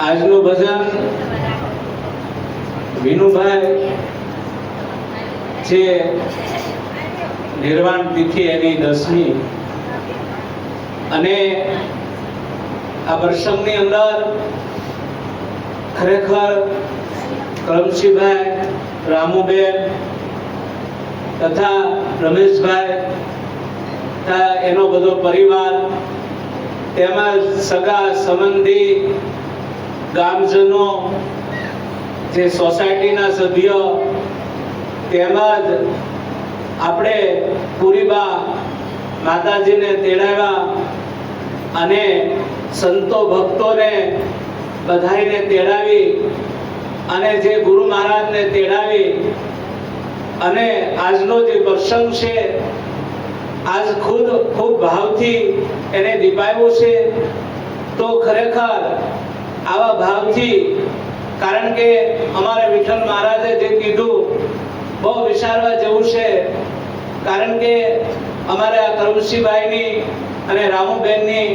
આજનું ભજન વિનુભાઈ જે નિર્વાણ તિથિ એની 10મી અને આ પ્રસંગની અંદર ખરેખર કરમશીભાઈ, રામુબેન તથા રમેશભાઈ તથા એનો બધો પરિવાર તેમજ સગા સંબંધી ગામજનો જે સોસાયટીના સભ્યો તેમજ આપણે પુરીબા માતાજીને તેડાવ્યા અને સંતો ભક્તોને બધાઈને તેડાવી અને જે ગુરુ મહારાજને તેડાવી અને આજનો જે પ્રસંગ છે આજ ખુદ ખૂબ ભાવથી એને દીપાવ્યો છે. તો ખરેખર આવા ભાવથી, કારણ કે અમારે વિઠ્ઠલ મહારાજે જે કીધું બહુ વિચારવા જેવું છે. કારણ કે અમારે આ કરમશીભાઈની અને રામુબેનની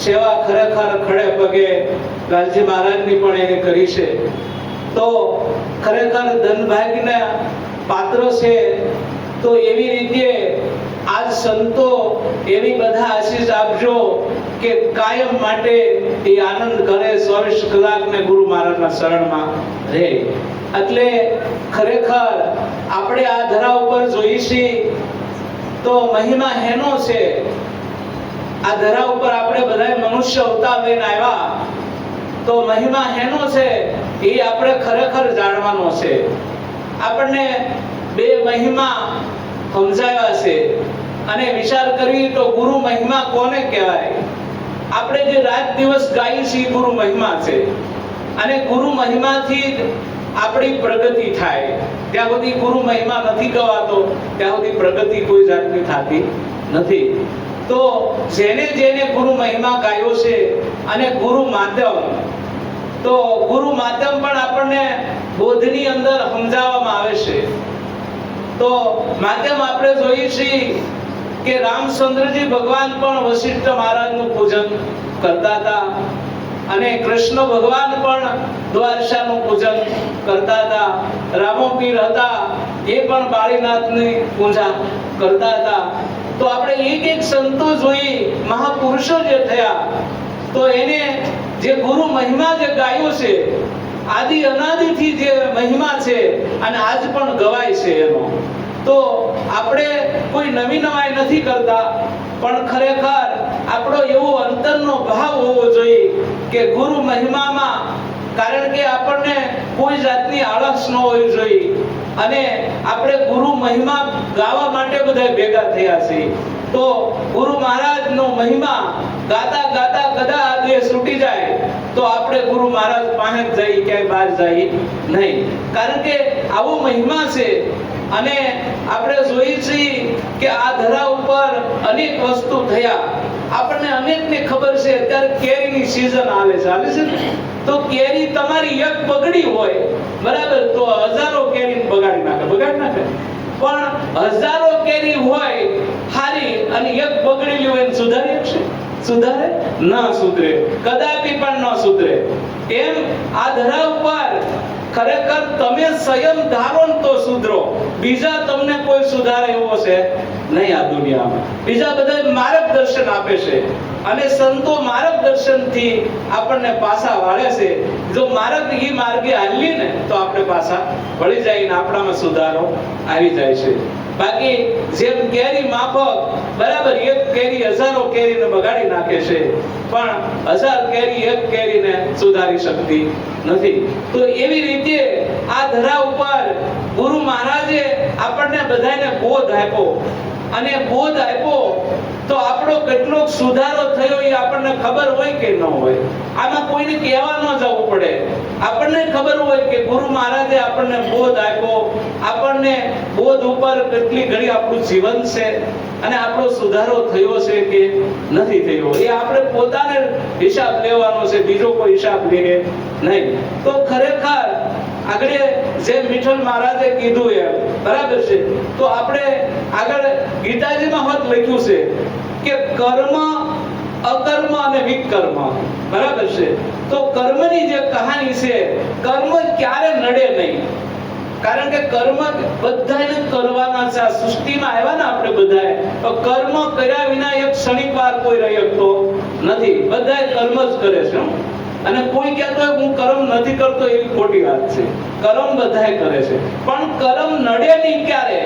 સેવા ખરેખર ખડે પગે લાલજી મહારાજની પણ એને કરી છે. તો ખરેખર ધનભાગ્યના પાત્ર છે. તો એવી રીતે આજ સંતો એવી બધા આશીષ આપજો કે કાયમ માટે એ આનંદ કરે, 24 કલાક ને ગુરુ મહારાજના શરણમાં રહે. એટલે ખરેખર આપણે આ ધરા ઉપર જોઈશી તો મહિમા હેનો છે. આ ધરા ઉપર આપણે બધા મનુષ્ય અવતાર લઈને આવ્યા તો મહિમા હેનો છે એ આપણે ખરેખર જાણવાનો છે. આપણને બે મહિમા સમજાવ્યા છે અને વિચાર કરવી તો ગુરુ મહિમા કોને કહેવાય? આપણે જે રાત દિવસ ગાઈએ છીએ ગુરુ મહિમા છે અને ગુરુ મહિમાથી જ આપણી પ્રગતિ થાય. ત્યાં સુધી ગુરુ મહિમા નથી ગવાતો ત્યાં સુધી પ્રગતિ કોઈ જાતની થતી નથી. તો જેને જેને ગુરુ મહિમા ગાયો છે અને ગુરુ માધ્યમ, તો ગુરુ માધ્યમ પણ આપણને બોધની અંદર સમજાવવામાં આવે છે. તો માધ્યમ આપણે જોઈએ છીએ કે રામચંદ્રજી ભગવાન પણ વશિષ્ઠ મહારાજનું પૂજન કરતા હતા અને કૃષ્ણ ભગવાન પણ દ્વારકાનું પૂજન કરતા હતા. રામોપીર હતા એ પણ બાળીનાથની પૂજા કરતા હતા. તો આપણે એક એક સંતો જોઈ, મહાપુરુષો જે થયા, તો એને જે ગુરુ મહિમા જે ગાયો છે, આદિ અનાદિથી જે મહિમા છે અને આજ પણ ગવાય છે એનો. તો આપણે કોઈ નવી નવાઈ નથી કરતા, પણ ખરેખર આપણો એવો અંતરનો ભાવ હોવો જોઈએ કે ગુરુ મહિમામાં, કારણ કે આપણને કોઈ જાતની આળસ ન હોવી જોઈએ અને આપણે ગુરુ મહિમા ગાવા માટે બધા ભેગા થયા છીએ. તો ગુરુ મહારાજનો મહિમા ગાતા ગાતા કદા આદે છૂટી જાય તો આપણે ગુરુ મહારાજ પાસે જઈ ક્યાંય બહાર જઈએ નહીં. કારણ કે આવો મહિમા છે. અને આપણે જોઈએ છીએ કે આ ધરા ઉપર અનેક વસ્તુ થયા. આપણને અનેકને ખબર છે અત્યારે કેરીની સીઝન આવે છે ને, તો કેરી તમારી એક બગડી હોય બરાબર તો હજારો કેરી બગાડી નાખે. પણ હજારો કેરી હોય હારી અને એક બગડેલી હોય સુધારી છે? સુધારે ના સુધરે, કદાપી પણ ન સુધરે. એમ આ ધરા ઉપર ખરેખર તમે સંયમ ધારો ને તો સુધરો. બીજા તમને કોઈ સુધારે એવો છે નહીં આ દુનિયામાં. બીજા બધા માર્ગદર્શન આપે છે અને સંતો માર્ગદર્શનથી આપણને પાછા વાળે છે. જો માર્ગે હાલીએ ને તો આપણે પાછા વળી જાય ને આપણામાં સુધારો આવી જાય છે. બાકી જેમ કેરી માફક બરાબર એક કેરી હજારો કેરીને બગાડી નાખે છે, પણ 1000 કેરી એક કેરીને સુધારી શકતી નથી. તો એવી રીતે આ ધરા ઉપર ગુરુ મહારાજે આપણને બધાને બોધ આપ્યો અને બોધ આપ્યો તો આપણો કેટલો સુધારો થયો એ આપણને ખબર હોય કે ન હોય? આમાં કોઈને કહેવા ન જવું પડે. આપણને ખબર હોય કે ગુરુ મહારાજે આપણને બોધ આપ્યો, આપણને બોધ ઉપર કેટલી ઘડી આપણું જીવન છે અને આપણો સુધારો થયો છે કે નથી થયો એ આપણે પોતાને હિસાબ લેવાનો છે, બીજો કોઈ હિસાબ લે નહીં. તો ખરેખર આગળ જે વિઠ્ઠલ મહારાજે કીધું એમ બરાબર છે. તો આપણે આગળ ગીતાજીમાં હોત લખ્યું છે કે કર્મ અકર્મ અને વિકર્મ, બરાબર છે. તો કર્મની જે કહાની છે, કર્મ ક્યારે નડે નહીં, કારણ કે કર્મ બધાને કરવાના છે. આ સૃષ્ટિમાં આવ્યા ને આપણે બધાએ, તો કર્મ કર્યા વિના એક ક્ષણિક વાર કોઈ રહી શકતો નથી. બધાએ કર્મ જ કરે છે. અને કોઈ કહેતો હોય હું કર્મ નથી કરતો, એવી ખોટી વાત છે. કર્મ બધાએ કરે છે, પણ કર્મ નડે નહીં ક્યારે?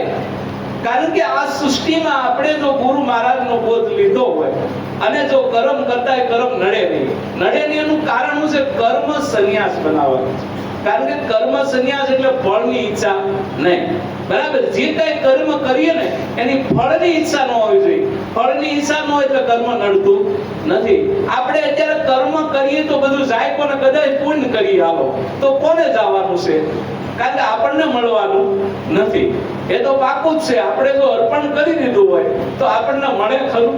કારણ કે આ સૃષ્ટિમાં આપણે જો ગુરુ મહારાજનો બોધ લીધો હોય અને જો કર્મ કરતા હોય, કર્મ નડે નહીં. નડે નહીં એનું કારણ શું છે? કર્મ સંન્યાસ બનાવવાનું છે. કારણ કે કર્મ સંન્યાસ એટલે ફળની ઈચ્છા નહીં, બરાબર? જે કઈ કર્મ કરીએ ને એની ફળની ઈચ્છા ન હોવી જોઈએ. ફળની ઈચ્છા ન હોય એટલે કર્મ નડતું નથી. આપણે અત્યારે કર્મ કરીએ તો બધું જાય કોને? કદાચ પુણ્ય કરી આવો તો કોને જવાનું છે? કારણ કે આપણને મળવાનું નથી. એ તો પાકું જ છે. આપણે જો અર્પણ કરી દીધું હોય તો આપણને મળે ખરું?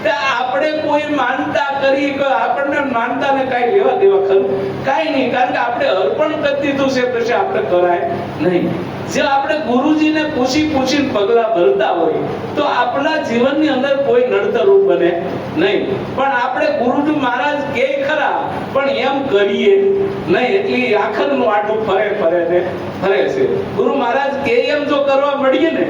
આપણે કોઈ માનતા કરી કે આપણને માનતાને કાંઈ લેવા દેવા ખરું? કાંઈ નહીં. કારણ કે આપણે અર્પણ કરી દીધું છે, પછી આપણે કરાય નહીં. જે આપણે ગુરુજીને પૂછીને પગલા ભરતા હોય તો આપણા જીવનની અંદર કોઈ નડતરરૂપ બને નહીં. પણ આપણે ગુરુજી મહારાજ કે ખરા, પણ એમ કરીએ નહીં, એટલી આખરનું આટું ફરે છે. ગુરુ મહારાજ કે એમ જો કરવા મળીએ ને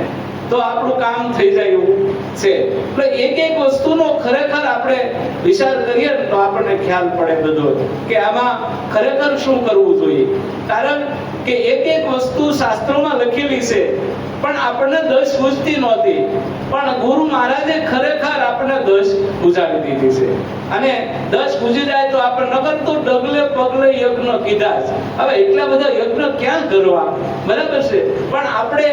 તો આપણું કામ થઈ જાય એવું છે. એટલે એક વસ્તુનો ખરેખર આપણે વિચાર કરીએ ને તો આપણને ખ્યાલ પડે બધો કે આમાં ખરેખર શું કરવું જોઈએ. કારણ કે એક વસ્તુ શાસ્ત્રોમાં લખેલી છે, પણ આપણને દશ પૂજતી નહોતી, પણ ગુરુ મહારાજે ખરેખર આપણને દશ પૂજાવી દીધી છે. અને દશ પૂજી જાય તો આપણે નગર તો ડગલે પગલે યજ્ઞ કીધા છે. હવે એટલા બધા યજ્ઞ ક્યાં કરવા, બરાબર છે? પણ આપણે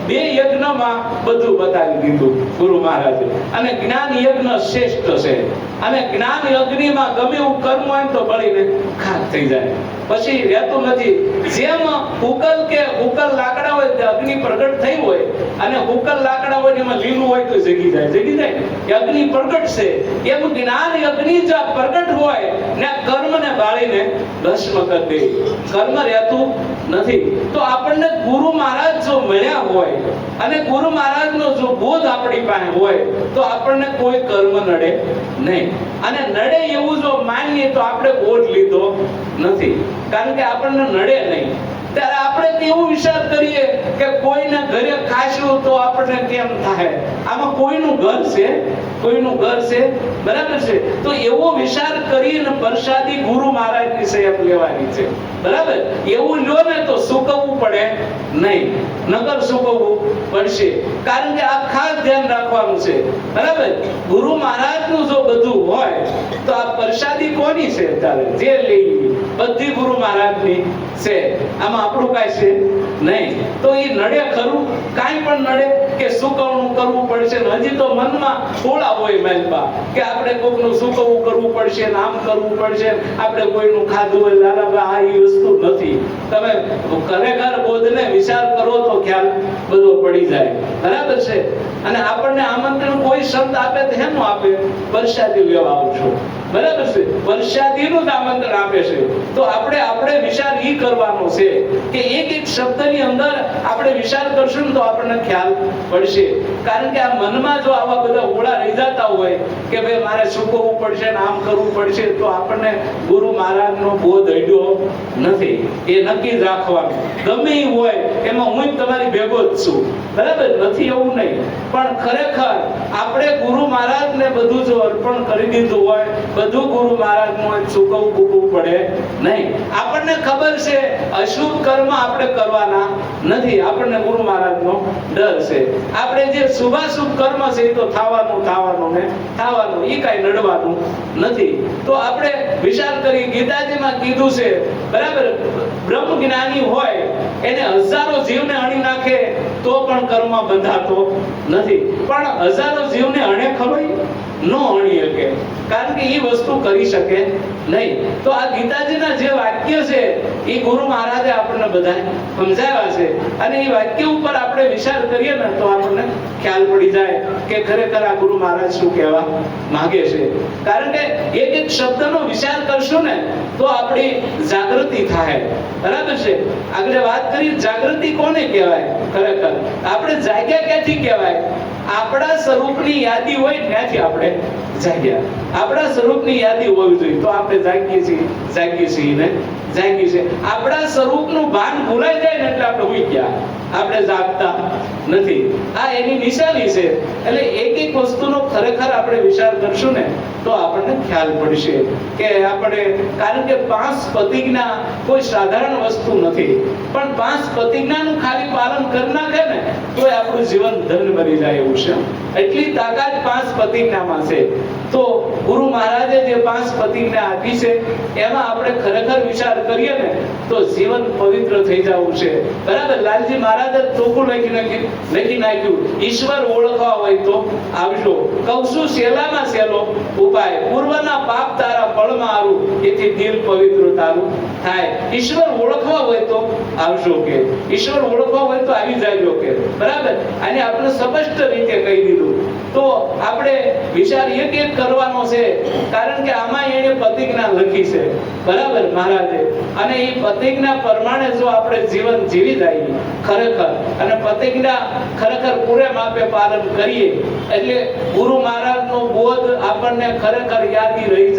2 યજ્ઞમાં બધું બતાવી દીધું ગુરુ મહારાજે. અને જ્ઞાન યજ્ઞ શ્રેષ્ઠ છે. અને જ્ઞાન યજ્ઞમાં ગમે એવું કર્મ હોય તો બળીને ખાક થઈ જાય, પછી રહેતું નથી. જેમ ઉકલ લાકડા હોય તે અગ્નિ પ્રગટ થઈ હોય, અને ઉકલ લાકડા હોય એમાં લીલું હોય તો જગી જાય ને, અગ્નિ પ્રગટ છે. એમ જ્ઞાન અગ્નિ જો પ્રગટ હોય ને કર્મને બાળીને ભસ્મ કરી દે, કર્મ રહેતું નથી. તો આપણને ગુરુ મહારાજ જો મળ્યા હોય અને ગુરુ મહારાજનો જો બોધ આપણી પાસે હોય તો આપણને કોઈ કર્મ નડે નહીં. અને નડે એવું જો માનીએ તો આપણે બોધ લીધો નથી, કારણ કે આપણને નડે નહીં. ત્યારે આપણે કેવું વિચાર કરીએ કે કોઈના ઘરે ખાશું તો આપણને કેમ થાય? આમાં કોઈનું ઘર છે, બરાબર છે? તો એવો વિચાર કરીને પ્રસાદી ગુરુ મહારાજની સેવા લેવાની છે, બરાબર? એવું લો ને તો સુકવવું પડે નહીં, નકર સુકવવું પડશે. કારણ કે આ ખાસ ધ્યાન રાખવાનું છે, બરાબર? ગુરુ મહારાજનું જો બધું હોય તો આ પ્રસાદી કોની છે? ત્યારે જે લઈ બધી ગુરુ મહારાજની છે, આમાં આપણું કાંઈ છે નહીં. તો એ નડે ખરું? કાંઈ પણ નડે કે સુકવણું કરવું પડશે? હજી તો મનમાં થોડા હોય મહેલબા કે આપણે કોકનું સુકવવું કરવું પડશે, આમ કરવું પડશે, આપણે કોઈનું ખાધું હોય લાલાબા. આ વસ્તુ નથી. તમે ખરેખર બોધને વિચાર કરો તો ખ્યાલ બધો પડી જાય, બરાબર છે? અને આપણને આમંત્રણ કોઈ શબ્દ આપે તો હેનું આપે? પ્રસાદી લેવા આવશો, બરાબર છે? પ્રસાદીનું જ આમંત્રણ આપે છે. તો આપણે વિચાર ઈ કરવાનો છે કે એક શબ્દની અંદર આપણે વિચાર કરશું તો આપણને ખ્યાલ પડશે. કારણ કે આ મનમાં જો આવા બધા ઓળા રહી જતા હોય કે ભાઈ મારે સુકવવું પડશે ને આમ કરવું પડશે, તો આપણને ગુરુ મહારાજનો બોધ અડ્યો નથી. એ નક્કી જ રાખવાનું. ગમે એ હોય એમાં હું તમારી ભેગો જ છું, બરાબર? નથી એવું નહીં, પણ ખરેખર આપણે ગુરુ મહારાજને બધું જો અર્પણ કરી દીધું હોય, બધું ગુરુ મહારાજનું ચૂકવવું પડે નહીં. આપણને ખબર છે અશુભ કર્મ આપણે કરવાના નથી, આપણને ગુરુ મહારાજનો ડર છે. આપણે જે શુભાશુભ કર્મ છે એ તો થવાનું ને થવાનું, એ કાંઈ નડવાનું નથી. તો આપણે વિચાર કરી, ગીતાજીમાં કીધું છે, બરાબર? બ્રહ્મ જ્ઞાની હોય એને હજારો જીવને હણી નાખે તો પણ કર્મ બંધાતો નથી, પણ હજારો જીવને હણે ખરોય ન હણી શકે, કારણ કે એ વસ્તુ કરી શકે નહીં. તો આ ગીતાજીના જે વાક્ય છે એ ગુરુ મહારાજે આપણને બધા સમજાવ્યા છે, અને એ વાક્ય ઉપર આપણે વિચાર કરીએ ને તો આપણને ખ્યાલ પડી જાય કે ખરેખર આ ગુરુ મહારાજ શું કહેવા માંગે છે. કારણ કે એક શબ્દનો વિચાર કરશું ને તો આપણી જાગૃતિ થાય, બરાબર છે? આગળ વાત કરી, જાગૃતિ કોને કહેવાય? ખરેખર આપણે જાગ્યા ક્યાંથી કહેવાય? આપણા સ્વરૂપની યાદી હોય ત્યાંથી આપણે જાગ્યા. આપણા સ્વરૂપની યાદી હોવી જોઈએ તો આપણે જાગીએ છીએ ને જાગીએ છીએ. આપણા સ્વરૂપનું ભાન ભૂલાઈ જાય ને એટલે આપણે ઉઈ ગયા, આપણે જાગતા નથી. આ એની નિશાની છે. એટલે એક એક વસ્તુનો ખરેખર આપણે વિચાર કરશું ને તો આપણને ખ્યાલ પડશે કે આપણે, કારણ કે 5 પ્રતિજ્ઞા કોઈ સાધારણ વસ્તુ નથી, પણ 5 પ્રતિજ્ઞાનું ખાલી પાલન કરી નાખે ને તો આપણું જીવન ધન્ય બની જાય એવું છે. એટલી તાકાત 5 પ્રતિજ્ઞામાં છે. તો ગુરુ મહારાજે જે 5 પ્રતિજ્ઞા આપી છે એમાં આપણે ખરેખર વિચાર કરીએ ને તો જીવન પવિત્ર થઈ જવું છે. બરાબર, લાલજી મહારાજે ચોખ્ખું લખી નાખ્યું, ઈશ્વર ઓળખવા હોય તો આવજો. કહું છું સહેલામાં સહેલો ઉપાય, પૂર્વના પાપ તારા પળમાં આવું, એથી દિલ પવિત્ર તારું થાય. ઈશ્વર ઓળખવા હોય તો આવજો કે, ઈશ્વર ઓળખવા હોય તો આવી જાજો કે. બરાબર, અને આપણે સ્પષ્ટ રીતે કહી દીધું. તો આપણે વિચાર એક કરવાનો છે, કારણ કે આમાં એને પ્રતિજ્ઞા લખી છે. બરાબર, મહારાજે, અને એ પ્રતિજ્ઞા પ્રમાણે જો આપણે જીવન જીવી જઈએ ખરેખર, અને પ્રતિજ્ઞા ખરેખર પૂરે માપે પાલન કરીએ એટલે ગુરુ મહારાજનો બોધ આપણને ખરેખર યાદી રહી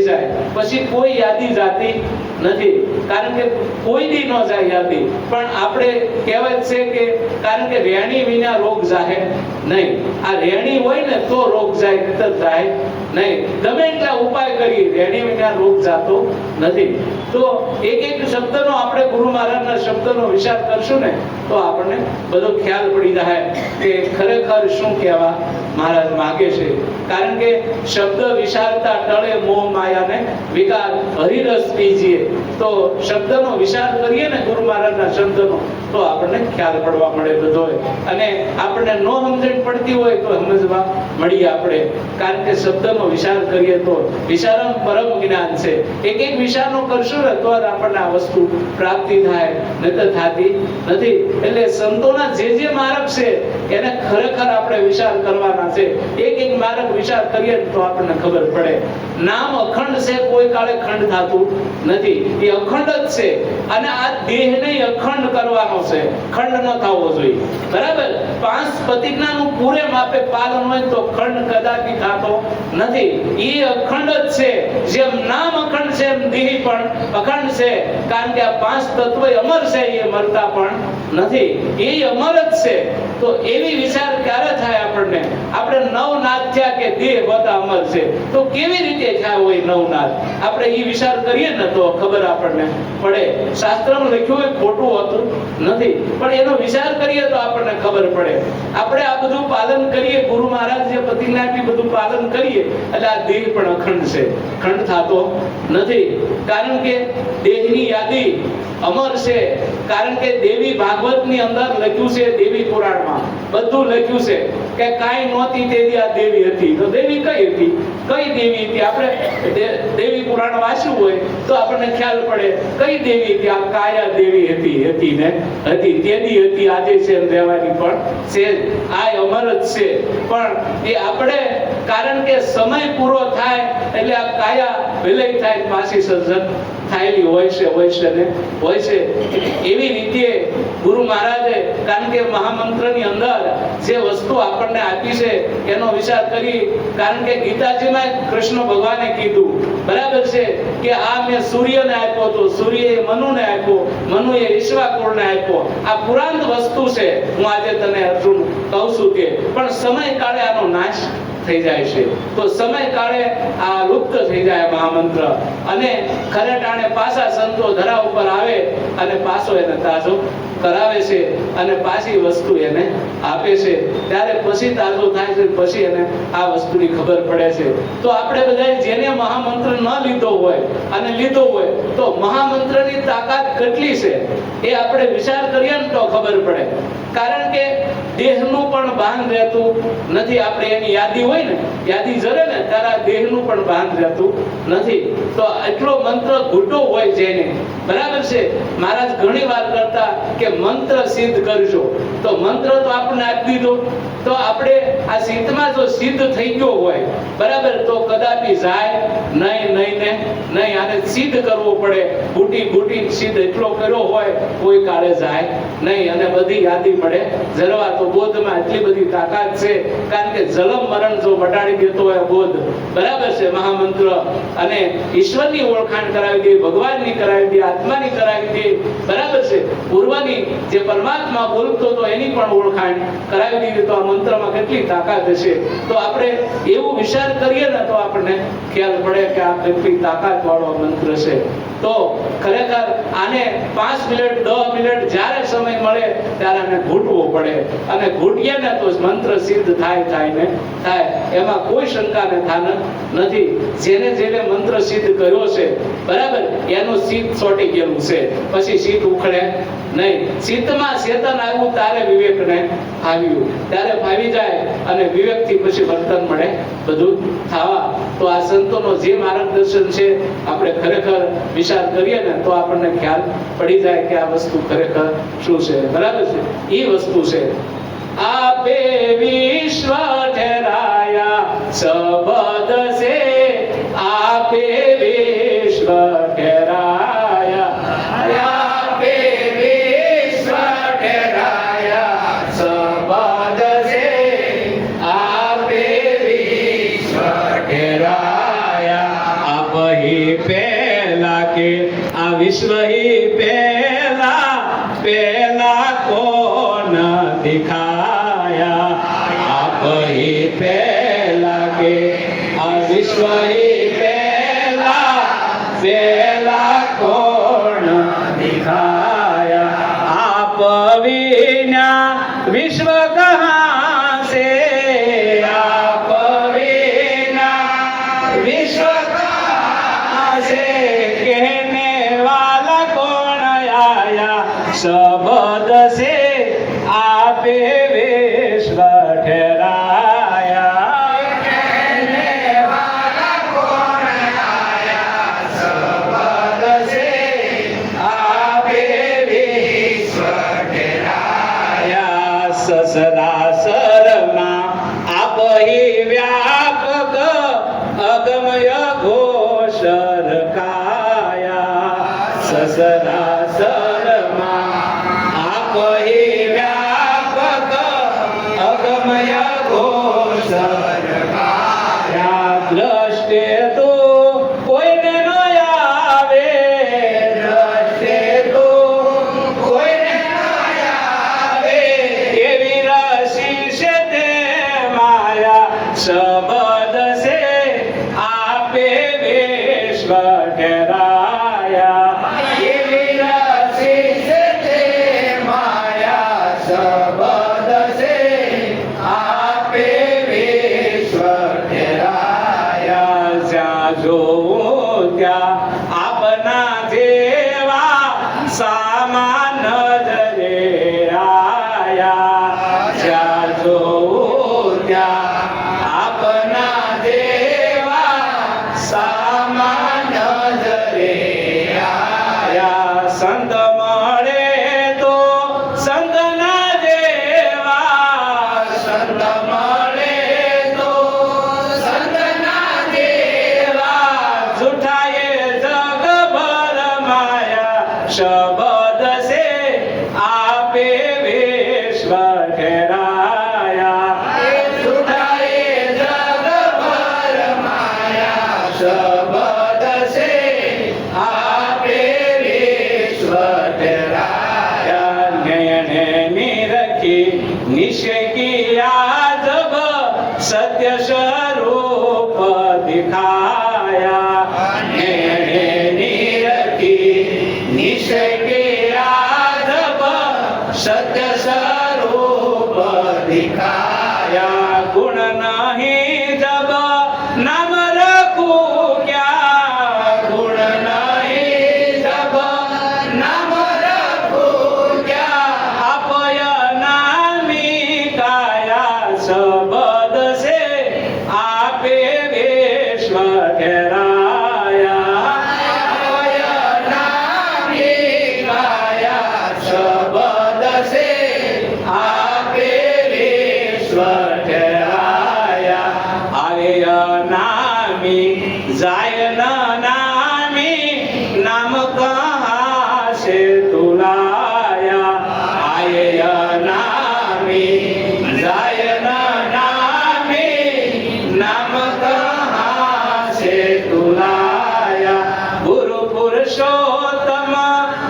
જાય. પછી કોઈ યાદી જાતી નથી, કારણ કે કોઈ દી ન જાય યાદી. પણ આપણે કહેવત છે કે કારણ કે રેણી વિના રોગ જાહે નહીં. આ રેણી હોય ને તો રોગ જાય, નહીતર જાય નહીં. ગમે એટલા ઉપાય કરીએ રેણી વિના રોગ જાતો નથી. તો એક એક શબ્દનો આપણે ગુરુ મહારાજના શબ્દનો વિચાર કરશું ને તો આપણને બધો ખ્યાલ પડી જાય કે ખરેખર શું કહેવા મહારાજ માગે છે. કારણ કે શબ્દ વિચારતા ટળે મોહ માયાને વિકાર, હરિરસ પીજીએ. તો શબ્દનો વિચાર કરીએ ને ગુરુ મહારાજના શબ્દનો તો આપણને ખ્યાલ પડવા મળે બધો. અને આપણને નો સમજણ પડતી હોય તો સમજવા મળીએ આપણે, કારણ કે શબ્દનો વિચાર કરીએ તો વિચારમ પરમ જ્ઞાન છે. એક એક વિચારનો કરશું ને તો જ આપણને આ વસ્તુ પ્રાપ્તિ થાય, નહીતર થતી નથી. એટલે સંતોના જે માર્ગ છે એને ખરેખર આપણે વિચાર કરવાના છે. એક એક માર્ગ વિચાર કરીએ તો આપણને ખબર પડે. નામ અખંડ છે, કોઈ કાળે ખંડ થતું નથી, એ અખંડ જ છે. અને આ દેહને અખંડ કરવાનો છે, ખંડ ન થવો જોઈએ. બરાબર, 5 પ્રતિજ્ઞાનું પૂરે માપે પાલન હોય તો ખંડ કદાપી થતો નથી. એ અખંડ જ છે. જેમ નામ અખંડ છે એમ દેહ પણ અખંડ છે, કારણ કે આ 5 તત્વ અમર છે, એ મરતા પણ નથી, એ અમર જ છે. તો એવી વિચાર ક્યારે થાય આપણને? આપણે નવનાથ થયા કે દેહ બધા અમર છે, તો કેવી રીતે થયા હોય નવનાથ? આપણે એ વિચાર કરીએ ને તો ખબર આપણને પડે. શાસ્ત્રમાં લખ્યું હોય ખોટું હોતું નથી, પણ એનો વિચાર કરીએ તો આપણને ખબર પડે. આપણે આ બધું પાલન કરીએ, ગુરુ મહારાજ જે પ્રતિજ્ઞા આપી બધું પાલન કરીએ એટલે આ દેહ પણ અખંડ છે, ખંડ થતો નથી. કારણ કે દેહની યાદી અમર છે. કારણ કે દેવી ભાગવતની અંદર લખ્યું છે, દેવી પુરાણમાં બધું લખ્યું છે કે કાંઈ નહોતી તેથી આ દેવી હતી. તો દેવી કઈ હતી? કઈ દેવી હતી? આપણે દેવી પુરાણ વાંચ્યું હોય તો આપણને ખ્યાલ પડે કઈ દેવી હતી. આ કાયા દેવી હતી ને હતી, તેદી હતી, આજે છે, રહેવાની પણ છે. આ અમર જ છે. પણ એ આપણે, કારણ કે સમય પૂરો થાય એટલે આ કાયા વિલય થાય, પાછી સર્જન થાયેલી હોય છે. એવી રીતે ગુરુ મહારાજે, કારણ કે મહામંત્રની અંદર જે વસ્તુ આપણને આપી છે એનો વિચાર કરી, કારણ કે ગીતાજીમાં કૃષ્ણ ભગવાને કીધું, બરાબર છે, કે આ મેં સૂર્યને આપ્યો તો સૂર્યએ મનુને આપ્યો, મનુએ ઈશ્વાકુળને આપ્યો. આ પુરાણ વસ્તુ છે. હું આજે તને અર્જુન કહું છું કે પણ સમય કાળે આનો નાશ થઈ જાય છે. તો સમય કાળે આ લુપ્ત થઈ જાય મહામંત્ર, અને ખરે ટાણે પાછા સંતો ધરા ઉપર આવે અને પાછો એને તાજો કરાવે છે અને પાછી વસ્તુ એને આપે છે. ત્યારે પછી તાજો થાય છે, પછી એને આ વસ્તુની ખબર પડે છે. તો આપણે બધા જેને મહામંત્ર ન લીધો હોય અને લીધો હોય તો મહામંત્રની તાકાત કેટલી છે એ આપણે વિચાર કરીએ ને તો ખબર પડે. કારણ કે દેહનું પણ ભાન રહેતું નથી. આપણે એની યાદી હોય ને, યાદી જરે ને તારા દેહનું પણ ભાન રહેતું નથી. તો એટલો મંત્ર ઘૂંટો હોય જેને, બરાબર છે. મહારાજ ઘણી વાર કરતા કે મંત્ર સિદ્ધ કરજો. તો મંત્ર તો આપણને આપી દીધો, તો આપણે આ સિદ્ધમાં જો સિદ્ધ થઈ ગયો હોય, બરાબર, તો કદાપી જાય નહીં ને નહીં, આને સિદ્ધ કરવો પડે. બુટી બુટી સિદ્ધ એટલો કર્યો હોય કોઈ કાળે જાય નહીં, અને બધી યાદી મળે જરવા. તો બોધમાં એટલી બધી તાકાત છે, કારણ કે જલમ મરણ જો મટાડી દેતો હોય બોધ, બરાબર છે, મહામંત્ર, અને ઈશ્વરની ઓળખાણ કરાવી દે, ભગવાનની કરાવી દે, આત્માની કરાવી દે, બરાબર છે, પૂર્વની જે પરમાત્મા બોલતો તો એની પણ ઓળખાણ કરાવી દીધી. તો આ મંત્રમાં કેટલી તાકાત હશે. તો આપણે એવું વિચાર કરીએ ને તો આપણને ખ્યાલ પડે કે આ કેટલી તાકાત વાળો મંત્ર છે. તો ખરેખર આને 5 મિનિટ 10 મિનિટ જ્યારે સમય મળે ત્યારે આને ઘૂંટવો પડે, અને ઘૂંટીએ ને તો મંત્ર સિદ્ધ થાય ને થાય, એમાં કોઈ શંકા ને થાન નથી. જેને જેને મંત્ર સિદ્ધ કર્યો છે, બરાબર, એનું સિદ્ધ ચોટી ગયેલું છે, પછી સિદ્ધ ઉખડે નહીં. સિદ્ધમાં ચેતન આવ્યું ત્યારે વિવેકને આવ્યું, ત્યારે ભાવી જાય અને વિવેકથી પછી વર્તન મળે બધું થવા. તો આ સંતોનો જે માર્ગદર્શન છે, આપણે ખરેખર વિચાર કરીએ ને તો આપણને ખ્યાલ પડી જાય કે આ વસ્તુ ખરેખર શું છે, બરાબર છે. એ વસ્તુ છે આપે વિશ્વ ઠેરાયા શબ્દ છે, આપે વિશ્વ ઠેરાયા, આપે વિશ્વ ઠેરાયા શબ્દ છે, આપે વિશ્વ ઠેરાયા. આપ હી પહેલા કે આ વિશ્વ હી પહેલા પહેલા કોણ દિખાયા, આપ હી પહેલા કે આ વિશ્વ હી પહેલા પહેલા કોણ દિખાયા. આપ વિના વિશ્વ કહાં સે, આપ વિના વિશ્વ કહાં સે, कहने वाला कौन आया शब्द से, आपे विश्व ठहराया. कहने वाला कौन आया शब्द से, आपे विश्व ठहराया. સસરાસરમાં આપ હી વ્યાપક અગમય ઘોષ રખાયા. સસરાસરમાં આપ હી વ્યાપક અગમય ઘોષ રખાયા. દ્રષ્ટે તો કોઈને ન આવે, દ્રષ્ટે તો કોઈને ન આવે, એવી રસી છે તે માયા શબ્દ છે, આપે વિશ્વ ઠેરાયા. એવી રસી છે તે માયા શબ્દ છે, આપે વિશ્વ ઠેરાયા. જ્યાં જોઉં ત્યાં આપના જેવા સામાન નજરે આયા. જ્યાં જોઉં ત્યાં આપના જેવા સામાન નજરે આયા. સંત મળે તો સંતના જેવા, સંત મળે તો સંતના જેવા, જૂઠાએ જગભર માયા શબ્દ છે, આપે વિશ્વ ઠેરાયા. જૂઠાએ જગભર માયા શબ્દ છે, આપે વિશ્વ ઠેરાયા. નયને નિરખી નિશ્ચય કિયા જબ સત્ય સ્વરૂપ દિખાયા. નયને નિરખી નિશ્ચય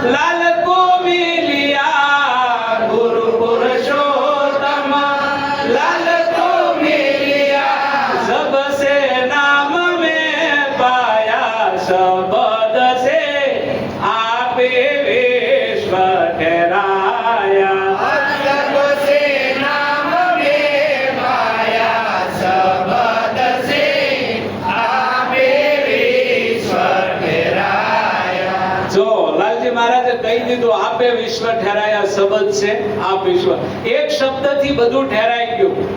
लाल को मिलिया गुरु पुरुषोत्तम लाल को मिलिया सबसे नाम में पाया शब्द से आपे विश्व ठहराया सबसे नाम में पाया शब्द से आपे विश्व ठहराया। जो लालजी महाराजे કહી દીધું આપે વિશ્વ ઠેરાયા શબ્દ છે આપ વિશ્વ એક શબ્દથી બધું ઠેરાઈ ગયું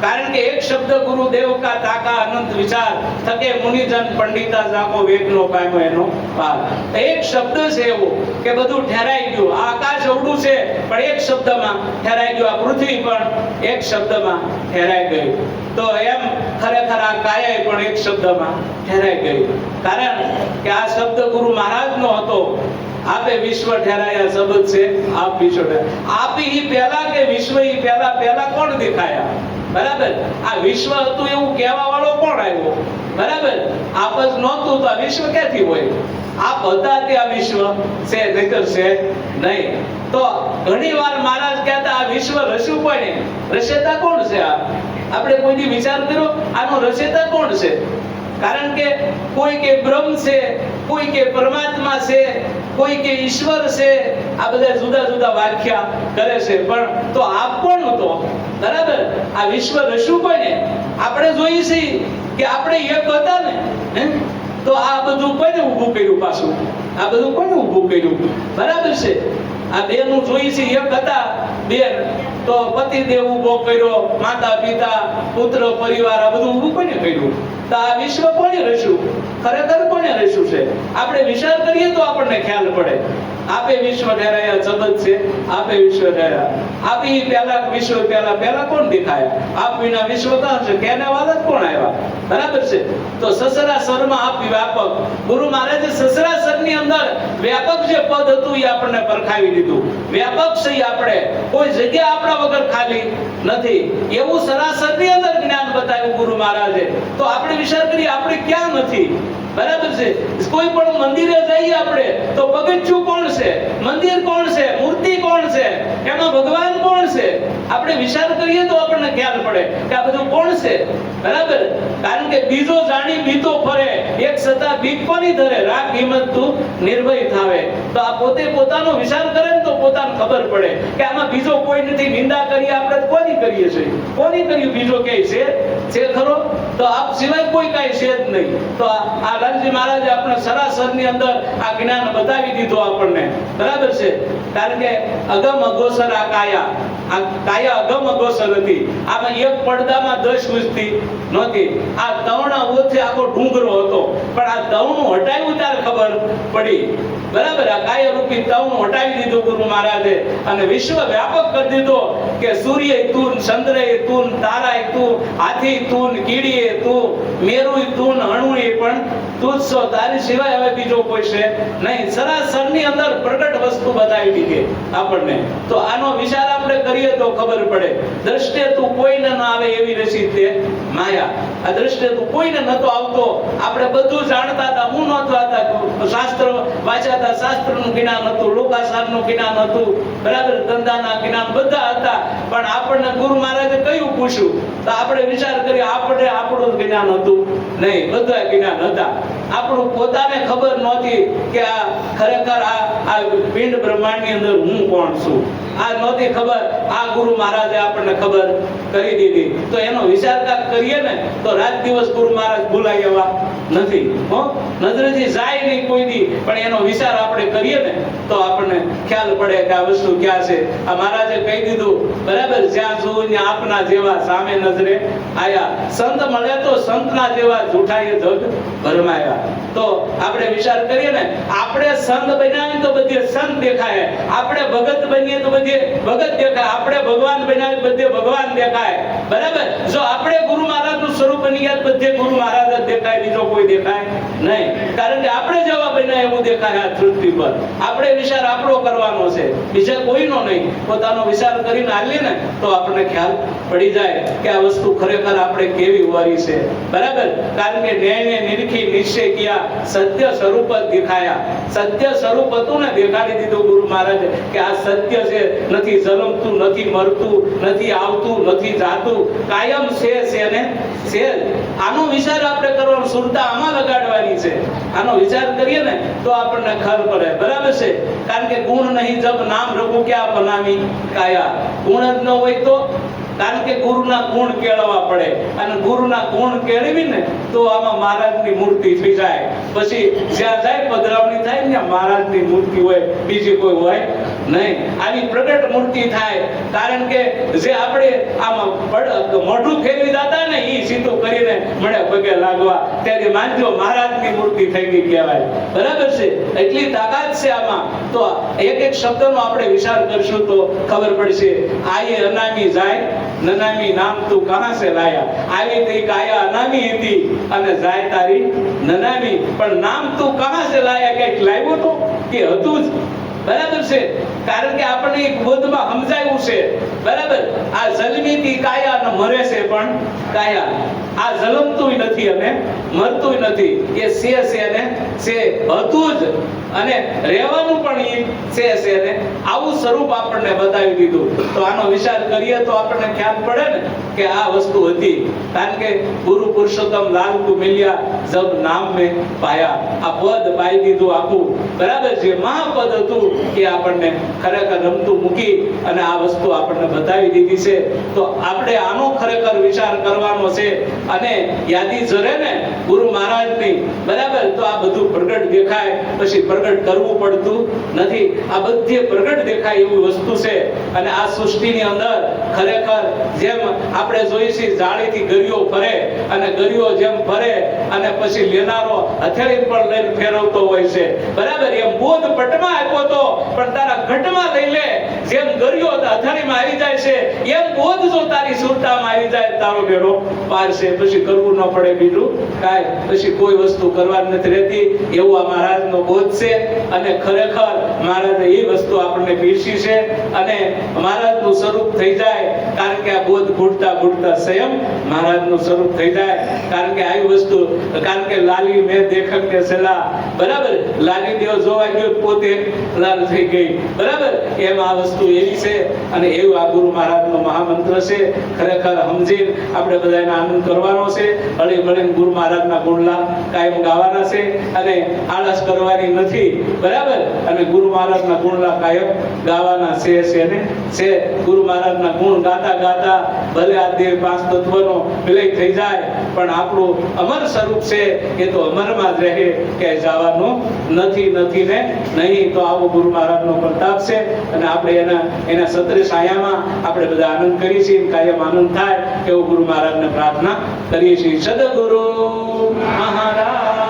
કારણ કે એક શબ્દ ગુરુદેવ કા તાકા અનંત વિચાર થકે મુનિજન પંડિતા જાકો વેદનો પામ્યો એનો પાર એક શબ્દ છે એવો કે બધું ઠેરાઈ ગયું આ આકાશ અવડું છે પણ એક શબ્દમાં ઠેરાઈ ગયું આ પૃથ્વી પણ એક શબ્દમાં ઠેરાઈ ગયું તો એમ ખરેખર આ કાયા પણ એક શબ્દમાં ઠેરાઈ ગયું કારણ કે આ શબ્દ ગુરુ મહારાજનો હતો આપે વિશ્વ ઠેરાયા શબ્દ છે આપ વિશ્વ આપ ही પહેલા કે વિશ્વ ही પહેલા પહેલા કોણ દેખાયા બરાબર આ વિશ્વ હતું એવું કહેવા વાળો કોણ આવ્યો બરાબર આપ જ નહોતું તો આ વિશ્વ ક્યાંથી હોય આપ હતા તે આ વિશ્વ છે નહીતર છે નહીં તો ઘણીવાર મહારાજ કહેતા આ વિશ્વ રચ્યું કોણે રચેતા કોણ છે આ આપણે કોઈ દી વિચાર કર્યો આનો રચેતા કોણ છે કારણ કે કોઈ કે બ્રહ્મ છે કોઈ કે પરમાત્મા છે કોઈ કે ઈશ્વર છે આ બધા જુદા જુદા વ્યાખ્યા કરે છે પણ તો આપ કોણ હતો બરાબર આ વિશ્વ રચ્યું કોને આપણે જોઈએ છીએ કે આપણે એક હતા ને તો આ બધું કોને ઊભું કર્યું પાછું આ બધું કોને ઊભું કર્યું બરાબર છે આ બેનું જોઈએ છે એક હતા બેન તો પતિદેવ ઊભો કર્યો માતા પિતા પુત્ર પરિવાર આ બધું ઊભું કોને કર્યું તો આ વિશ્વ કોને રચ્યું ખરેખર કોને રચ્યું છે આપણે વિચાર કરીએ તો આપણને ખ્યાલ પડે આપે વિશ્વ ઠેરાયા શબ્દ છે આપે વિશ્વ ઠેરાયા આપી પહેલા વિશ્વ પહેલા પહેલા કોણ દેખાયા આપ વિના વિશ્વ કાં છે કેને વાળા કોણ આવ્યા બરાબર છે તો સસરાસરમાં આપ વ્યાપક ગુરુ મહારાજે સસરાસરની અંદર વ્યાપક જે પદ હતું એ આપણને પરખાવી દીધું વ્યાપક છે આપણે કોઈ જગ્યા આપણા વગર ખાલી નથી એવું સરાસરની અંદર જ્ઞાન બતાવ્યું ગુરુ મહારાજે તો આપણે વિચાર કરીએ આપણે ક્યાં નથી બરાબર છે કોઈ પણ મંદિરે જઈએ આપણે તો પગથિયું કોણ છે મંદિર કોણ છે મૂર્તિ કોણ છે એમાં ભગવાન કોણ છે આપણે વિચાર કરીએ તો આપણને ખ્યાલ પડે કે આ બધું કોણ છે બરાબર કારણ કે બીજો જાણી બીતો ફરે એક સતા બીક કોની ધરે રાખ હિંમત તું નિર્ભય થાવે તો આ પોતે પોતાનો વિચાર કરે ને તો પોતાને ખબર પડે કે આમાં બીજો કોઈ નથી નિંદા કરી આપણે કોની કરીએ છીએ કોની કર્યું બીજો ક્યાંય છે ખરો તો આપ સિવાય કોઈ કાંઈ છે જ નહીં તો આ લાલજી મહારાજે આપણે સરાસરની અંદર આ જ્ઞાન બતાવી દીધું આપણને બરાબર છે કારણ કે અગમ અગોચર આ કાયા અગમ અગોચર હતી આમાં એક પડદામાં 10 ઉજતી નહોતી આ તવણા ઓથે આખો ડુંગરો હતો પણ આ તવણું હટાવ્યું ત્યારે ખબર પડી બરાબર આ કાયા રૂપી તવણું હટાવી દીધું ગુરુ મહારાજે અને વિશ્વ વ્યાપક કરી દીધો કે સૂર્ય તું ચંદ્ર તું તારા તું હાથી તું કીડીએ તું મેરુ તું અણુએ પણ તું છો તારી સિવાય હવે બીજો કોઈ છે નહીં સરાસરની અંદર પ્રગટ વસ્તુ બતાવી દીધી આપણને તો આનો વિચાર આપણે કરીએ તો ખબર પડે દ્રષ્ટિએ તું કોઈને ન આવે એવી રચી તે માયા આ દ્રષ્ટિએ તું કોઈને નતો આવતો આપણે બધું જાણતા હતા હું નતો હતા શાસ્ત્ર વાંચાતા શાસ્ત્રનું જ્ઞાન હતું લોકાચારનું જ્ઞાન હતું બરાબર ધંધાના જ્ઞાન બધા હતા પણ આપણને ગુરુ મહારાજે કયું પૂછ્યું તો આપણે વિચાર કરીએ આપણે આપણું જ્ઞાન હતું નહીં બધા જ્ઞાન હતા આપણું પોતાને ખબર નહોતી કે આ ખરેખર આ પિંડ બ્રહ્માંડની અંદર હું કોણ છું આ નહોતી ખબર આ ગુરુ મહારાજે આપણને ખબર કરી દીધી તો એનો વિચાર કરીએ ને તો રાત દિવસ ગુરુ મહારાજ ભૂલાય એવા નથી હો નજરેથી જાય નહીં કોઈ દી પણ એનો વિચાર આપણે કરીએ ને તો આપણને ખ્યાલ પડે કે આ વસ્તુ ક્યાં છે આ મહારાજે કહી દીધું બરાબર જ્યાં જોઈને આપના જેવા સામે નજરે આયા સંત મળે તો સંતના જેવા જૂઠાએ જગ ભરમાયા તો આપણે વિચાર કરીએ ને આપણે સંત બન્યા તો બધે સંત દેખાય આપણે ભગત બનીએ તો બધે ભગત દેખાય આપણે ભગવાન બન્યા બધે ભગવાન દેખાય બરાબર જો આપણે ગુરુ મહારાજનું સ્વરૂપ બની ગયા બધે ગુરુ મહારાજ જ દેખાય બીજો કોઈ દેખાય નહીં કારણ કે આપણે જેવા બન્યા બને એવું દેખાય આ પૃથ્વી પર. આપણે વિચાર આપણો કરવાનો છે, બીજા કોઈનો નહીં. પોતાનો વિચાર કરીને હાલીએ ને તો આપણને ખ્યાલ પડી જાય કે આ વસ્તુ ખરેખર આપણે કેવી હોવાની છે. બરાબર? કારણ કે ન્યાયને નિરખી નિશ્ચય કિયા, સત્ય સ્વરૂપ જ દેખાયા. સત્ય સ્વરૂપ હતું ને દેખાડી દીધું ગુરુ મહારાજે કે આ સત્ય છે, નથી જન્મતું, નથી મરતું, નથી આવતું, નથી જાતું, કાયમ છે ને છે. આનો વિચાર આપણે કરવાનો, સુરતા આમાં લગાડવાની છે. આનો વિચાર કરીએ ને તો આપણને ખબર પડે. બરાબર છે? કારણ કે ગુણ નહીં જબ નામ રઘુ ક્યાં બનાવી કાયા. ગુણ જ ન હોય તો, કારણ કે ગુરુના ગુણ કેળવવા પડે, અને ગુરુના ગુણ કેળવીને તો આમાં મહારાજની મૂર્તિ થઈ જાય. પછી જ્યાં જાય પધરાવણી થાય ને મહારાજની મૂર્તિ હોય, બીજી કોઈ હોય નહીં. આવી પ્રગટ મૂર્તિ થાય. કારણ કે જે આપણે આમાં મોઢું ફેરવી જતા ને એ સીધું કરીને મળે પગે લાગવા, ત્યારે માનજો મહારાજની મૂર્તિ થઈ ગઈ કહેવાય. બરાબર છે? એટલી તાકાત છે આમાં. તો એક એક શબ્દનો આપણે વિચાર કરશું તો ખબર પડશે. આયે અનામી જાય નનામી, નામ તું કહા સે લાયા. આવી તે કાયા અનામી હતી અને જાય તારી નનામી, પણ નામ તું કહા સે લાયા, કઈક લાવ્યો તો કે હતું જ. બરાબર છે? કારણ કે આપણને એક બોધમાં સમજાયું છે. બરાબર? આ જન્મીતી કાયા અને મરે છે પણ કાયા. આ જન્મતું નથી અને મરતું નથી. એ છે ને છે, હતું જ, અને રહેવાનું પણ છે ને આવું સ્વરૂપ આપણને બતાવી દીધું. તો આનો વિચાર કરીએ તો આપણને ખ્યાલ પડે ને કે આ વસ્તુ હતી. કારણ કે ગુરુ પુરુષોત્તમ લાલ કો મિલ્યા જબ નામ મેં પાયા. આ પદ પાઈ દીધું આખું. બરાબર? જે મહાપદ હતું એ આપણને ખરેખર રમતું મૂકી અને આ વસ્તુ આપણને બતાવી દીધી છે. તો આપણે આનો ખરેખર વિચાર કરવાનો છે. અને યાદી જરે ને ગુરુ મહારાજની, બરાબર, તો આ બધું પ્રગટ દેખાય. પછી પ્રગટ કરવું પડતું નથી. આ બધી પ્રગટ દેખાય એવી વસ્તુ છે. અને આ સૃષ્ટિની અંદર ખરેખર જેમ આપણે જોઈએ છીએ જાળીથી ગરિયો ફરે, અને ગરિયો જેમ ફરે અને પછી લેનારો હથેળી પર લઈને ફેરવતો હોય છે. બરાબર? એમ બોધ પટમાં આપ્યો તો પણ તારા ઘટમાં લઈ લે. જેમ ગરિયો હથેળીમાં આવી જાય છે એમ બોધ જો તારી સુરતામાં આવી જાય તારો બેડો પાર છે. પછી કરવું ન પડે બીજું કાંઈ, પછી કોઈ વસ્તુ કરવાની નથી રહેતી. એવું આ મહારાજનો બોધ છે. અને ખરેખર મહારાજે એ વસ્તુ આપણને પીરસી છે. અને મહારાજનું સ્વરૂપ થઈ જાય. કારણ કે આ બોધ ઘૂંટતા ઘૂંટતા સ્વયં મહારાજનું સ્વરૂપ થઈ જાય. કારણ કે આવી વસ્તુ, કારણ કે લાલી મેં દેખક કે સલા, બરાબર, લાલી દેવ જોવા ગયો પોતે લાલ થઈ ગઈ. બરાબર? એમ આ વસ્તુ એવી છે. અને એવું આ ગુરુ મહારાજનો મહામંત્ર છે. ખરેખર સમજીને આપણે બધાને આનંદ કરવાનો છે. હળી મળીને ગુરુ મહારાજના ગુણલા કાયમ ગાવાના છે. અને આળસ કરવાની નથી. બરાબર? અને ગુરુ મહારાજના ગુણલા કાયમ ગાવાના છે ને છે. ગુરુ મહારાજના ગુણ ગાતા ગાતા ભલે આ દેહ પાંચ તત્વનો વિલય થઈ જાય, પણ આપણું અમર સ્વરૂપ છે એ તો અમરમાં જ રહે, કે જવાનું નથી ને નહીં. તો આવો ગુરુ મહારાજનો પ્રતાપ છે. અને આપણે એના 36 આયામાં આપણે બધા આનંદ કરીએ છીએ. કાયમ આનંદ થાય એવું ગુરુ મહારાજને પ્રાર્થના કરીએ છીએ. સદગુરુ મહારાજની